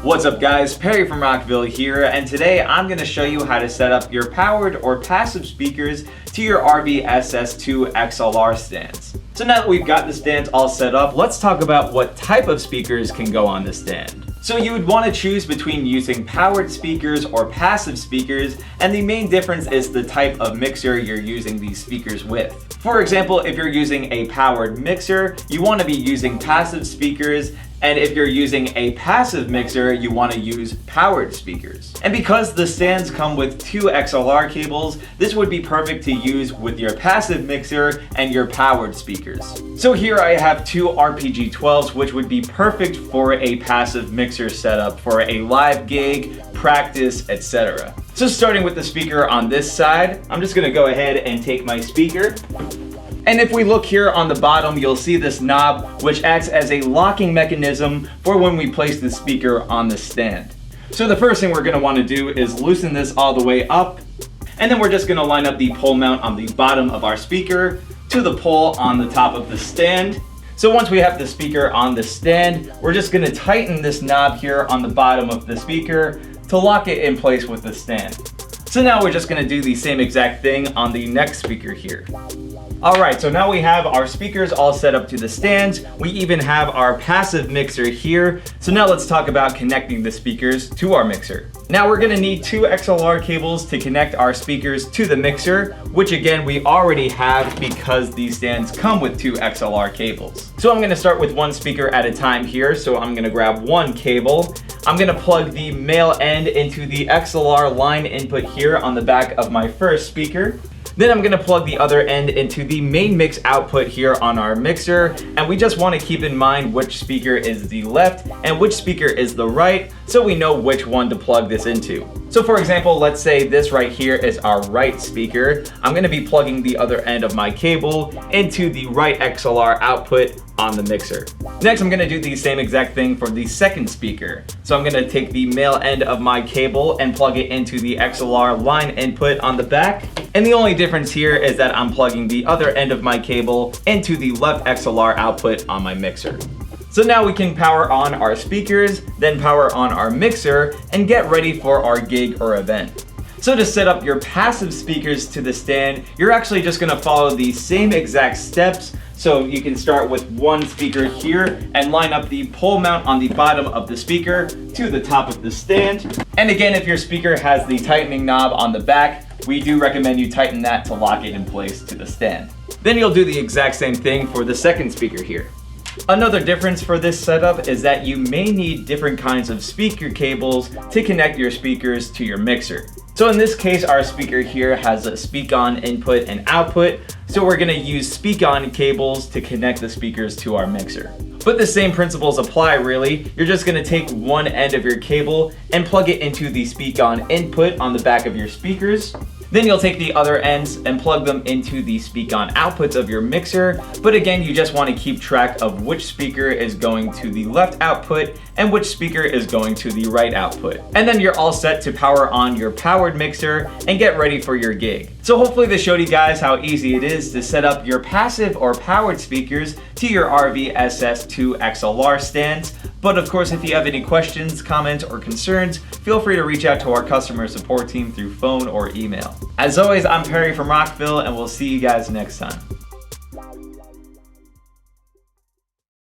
What's up guys, Perry from Rockville here, and today I'm going to show you how to set up your powered or passive speakers to your RV SS2 XLR stands. So now that we've got the stands all set up, let's talk about what type of speakers can go on the stand. So you would want to choose between using powered speakers or passive speakers, and the main difference is the type of mixer you're using these speakers with. For example, if you're using a powered mixer, you want to be using passive speakers, and if you're using a passive mixer, you want to use powered speakers. And because the stands come with 2 XLR cables, this would be perfect to use with your passive mixer and your powered speakers. So here I have 2 RPG-12s, which would be perfect for a passive mixer setup for a live gig, practice, etc. So starting with the speaker on this side, I'm just gonna go ahead and take my speaker. And if we look here on the bottom, you'll see this knob, which acts as a locking mechanism for when we place the speaker on the stand. So the first thing we're going to want to do is loosen this all the way up, and then we're just going to line up the pole mount on the bottom of our speaker to the pole on the top of the stand. So once we have the speaker on the stand, we're just going to tighten this knob here on the bottom of the speaker to lock it in place with the stand. So now we're just going to do the same exact thing on the next speaker here. Alright, so now we have our speakers all set up to the stands. We even have our passive mixer here. So now let's talk about connecting the speakers to our mixer. Now we're going to need 2 XLR cables to connect our speakers to the mixer, which again we already have because these stands come with 2 XLR cables. So I'm going to start with one speaker at a time here. So I'm going to grab one cable. I'm going to plug the male end into the XLR line input here on the back of my first speaker. Then I'm going to plug the other end into the main mix output here on our mixer, and we just want to keep in mind which speaker is the left and which speaker is the right, so we know which one to plug this into. So for example, let's say this right here is our right speaker. I'm going to be plugging the other end of my cable into the right XLR output on the mixer. Next, I'm going to do the same exact thing for the second speaker. So I'm going to take the male end of my cable and plug it into the XLR line input on the back. And the only difference here is that I'm plugging the other end of my cable into the left XLR output on my mixer. So now we can power on our speakers, then power on our mixer, and get ready for our gig or event. So to set up your passive speakers to the stand, you're actually just going to follow the same exact steps. So you can start with one speaker here and line up the pole mount on the bottom of the speaker to the top of the stand. And again, if your speaker has the tightening knob on the back, we do recommend you tighten that to lock it in place to the stand. Then you'll do the exact same thing for the second speaker here. Another difference for this setup is that you may need different kinds of speaker cables to connect your speakers to your mixer. So in this case, our speaker here has a speak-on input and output, so we're going to use speak-on cables to connect the speakers to our mixer. But the same principles apply really. You're just going to take one end of your cable and plug it into the speak-on input on the back of your speakers. Then you'll take the other ends and plug them into the speak-on outputs of your mixer. But again, you just want to keep track of which speaker is going to the left output and which speaker is going to the right output. And then you're all set to power on your powered mixer and get ready for your gig. So hopefully this showed you guys how easy it is to set up your passive or powered speakers to your RV SS2 XLR stands. But of course, if you have any questions, comments, or concerns, feel free to reach out to our customer support team through phone or email. As always, I'm Perry from Rockville, and we'll see you guys next time.